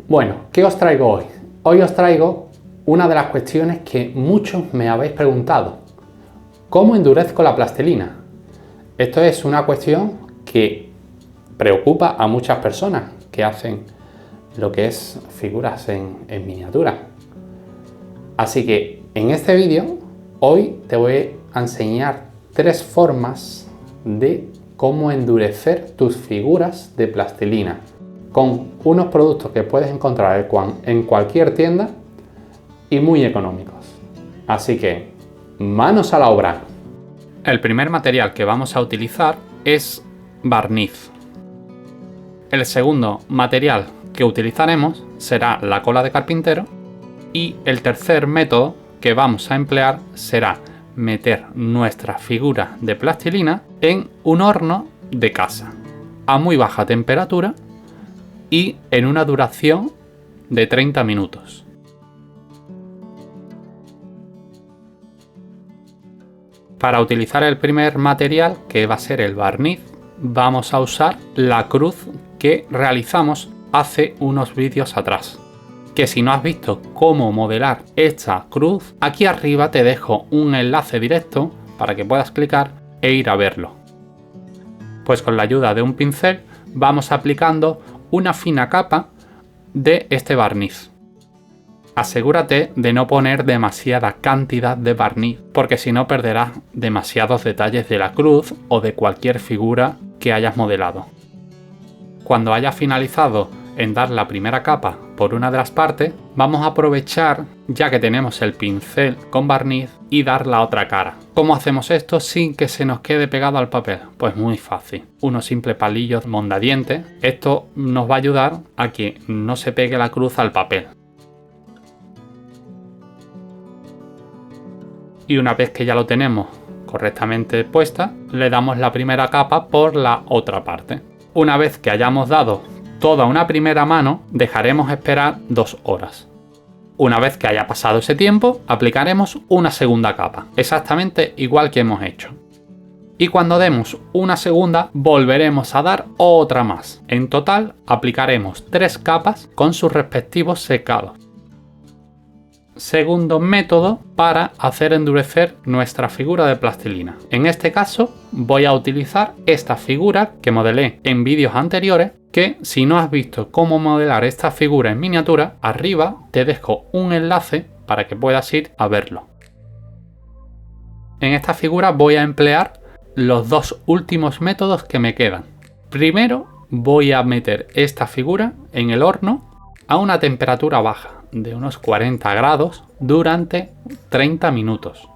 Bueno, ¿qué os traigo hoy? Hoy os traigo una de las cuestiones que muchos me habéis preguntado. ¿Cómo endurezco la plastilina? Esto es una cuestión que preocupa a muchas personas que hacen lo que es figuras en miniatura. Así que en este vídeo hoy te voy a enseñar 3 formas de cómo endurecer tus figuras de plastilina con unos productos que puedes encontrar en cualquier tienda y muy económicos. Así que manos a la obra. El primer material que vamos a utilizar es barniz. El segundo material que utilizaremos será la cola de carpintero y el tercer método que vamos a emplear será meter nuestra figura de plastilina en un horno de casa a muy baja temperatura y en una duración de 30 minutos. Para utilizar el primer material, que va a ser el barniz, vamos a usar la cruz que realizamos hace unos vídeos atrás. Que si no has visto cómo modelar esta cruz, aquí arriba te dejo un enlace directo para que puedas clicar e ir a verlo. Pues con la ayuda de un pincel vamos aplicando una fina capa de este barniz. Asegúrate de no poner demasiada cantidad de barniz, porque si no perderás demasiados detalles de la cruz o de cualquier figura que hayas modelado. Cuando hayas finalizado en dar la primera capa por una de las partes, vamos a aprovechar, ya que tenemos el pincel con barniz, y dar la otra cara. ¿Cómo hacemos esto sin que se nos quede pegado al papel? Pues muy fácil. Unos simples palillos mondadientes. Esto nos va a ayudar a que no se pegue la cruz al papel. Y una vez que ya lo tenemos correctamente puesta, le damos la primera capa por la otra parte. Una vez que hayamos dado toda una primera mano, dejaremos esperar 2 horas. Una vez que haya pasado ese tiempo, aplicaremos una segunda capa, exactamente igual que hemos hecho. Y cuando demos una segunda, volveremos a dar otra más. En total, aplicaremos 3 capas con sus respectivos secados. Segundo método para hacer endurecer nuestra figura de plastilina. En este caso voy a utilizar esta figura que modelé en vídeos anteriores, que si no has visto cómo modelar esta figura en miniatura, arriba te dejo un enlace para que puedas ir a verlo. En esta figura voy a emplear los 2 últimos métodos que me quedan. Primero voy a meter esta figura en el horno a una temperatura baja de unos 40 grados durante 30 minutos.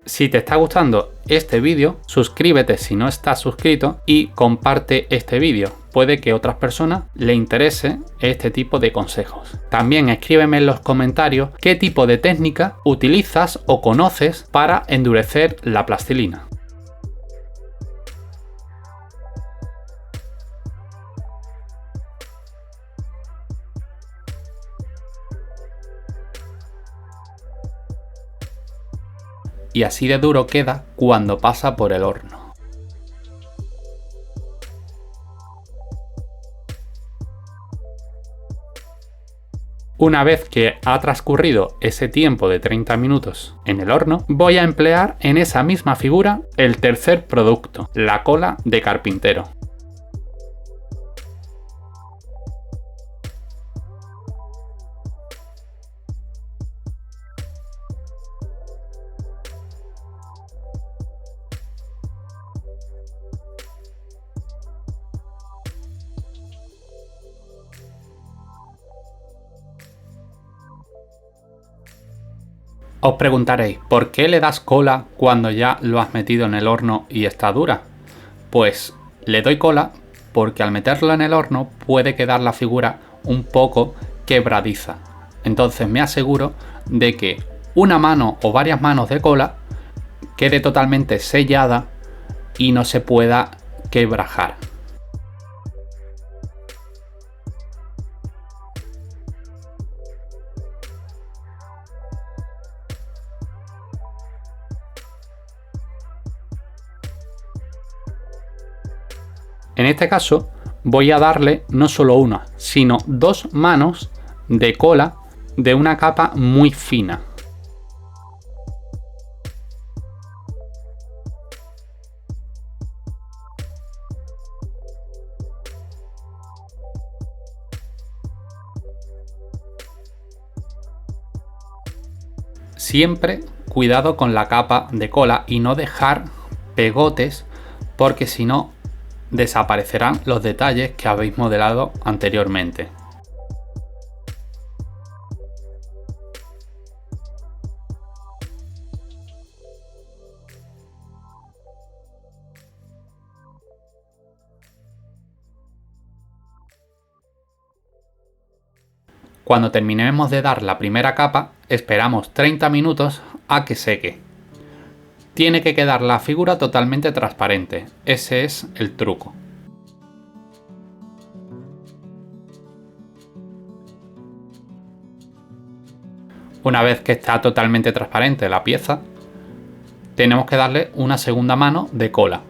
Si te está gustando este vídeo, suscríbete si no estás suscrito y comparte este vídeo. Puede que a otras personas le interese este tipo de consejos. También escríbeme en los comentarios qué tipo de técnica utilizas o conoces para endurecer la plastilina. Y así de duro queda cuando pasa por el horno. Una vez que ha transcurrido ese tiempo de 30 minutos en el horno, voy a emplear en esa misma figura el tercer producto, la cola de carpintero. Os preguntaréis, ¿por qué le das cola cuando ya lo has metido en el horno y está dura? Pues le doy cola porque al meterlo en el horno puede quedar la figura un poco quebradiza. Entonces me aseguro de que una mano o varias manos de cola quede totalmente sellada y no se pueda quebrajar. En este caso voy a darle no solo una, sino 2 manos de cola de una capa muy fina. Siempre cuidado con la capa de cola y no dejar pegotes, porque si no desaparecerán los detalles que habéis modelado anteriormente. Cuando terminemos de dar la primera capa, esperamos 30 minutos a que seque. Tiene que quedar la figura totalmente transparente, ese es el truco. Una vez que está totalmente transparente la pieza, tenemos que darle una segunda mano de cola.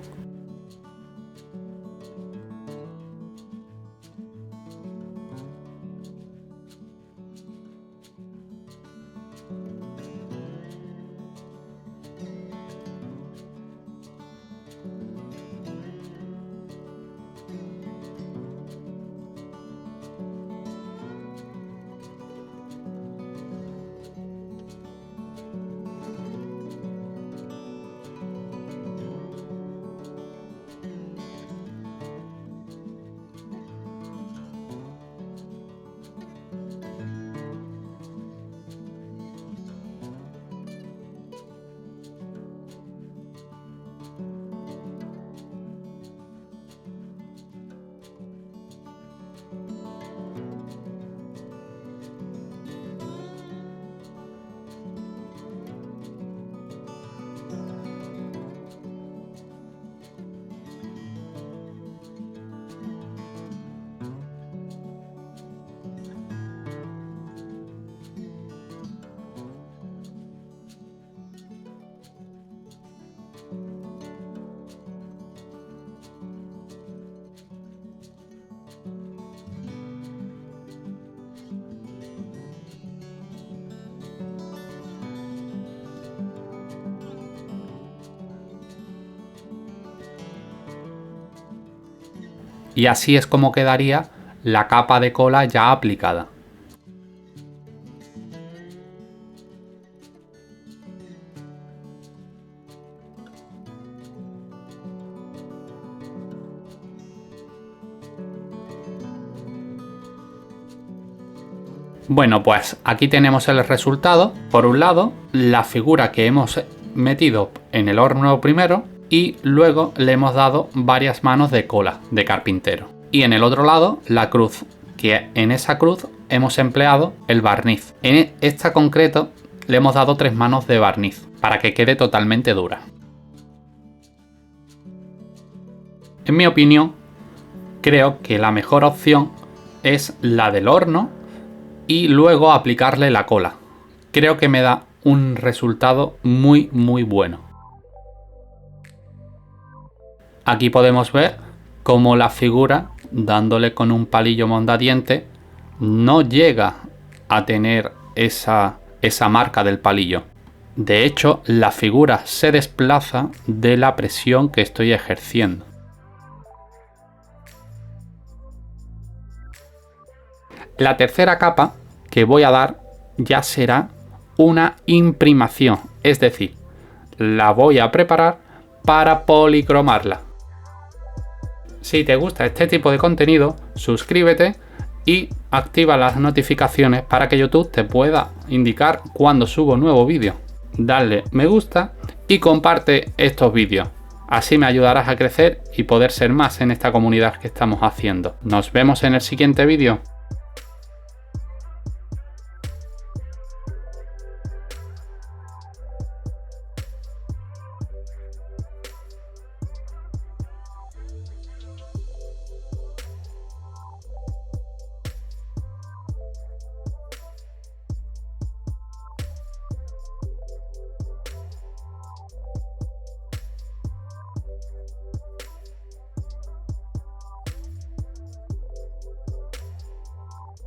Y así es como quedaría la capa de cola ya aplicada. Bueno, pues aquí tenemos el resultado. Por un lado, la figura que hemos metido en el horno primero, y luego le hemos dado varias manos de cola de carpintero. Y en el otro lado la cruz, que en esa cruz hemos empleado el barniz. En esta concreto le hemos dado 3 manos de barniz para que quede totalmente dura. En mi opinión, creo que la mejor opción es la del horno y luego aplicarle la cola. Creo que me da un resultado muy bueno. Aquí podemos ver cómo la figura, dándole con un palillo mondadiente, no llega a tener esa marca del palillo. De hecho, la figura se desplaza de la presión que estoy ejerciendo. La tercera capa que voy a dar ya será una imprimación, es decir, la voy a preparar para policromarla. Si te gusta este tipo de contenido, suscríbete y activa las notificaciones para que YouTube te pueda indicar cuando subo nuevo vídeo. Dale me gusta y comparte estos vídeos. Así me ayudarás a crecer y poder ser más en esta comunidad que estamos haciendo. Nos vemos en el siguiente vídeo.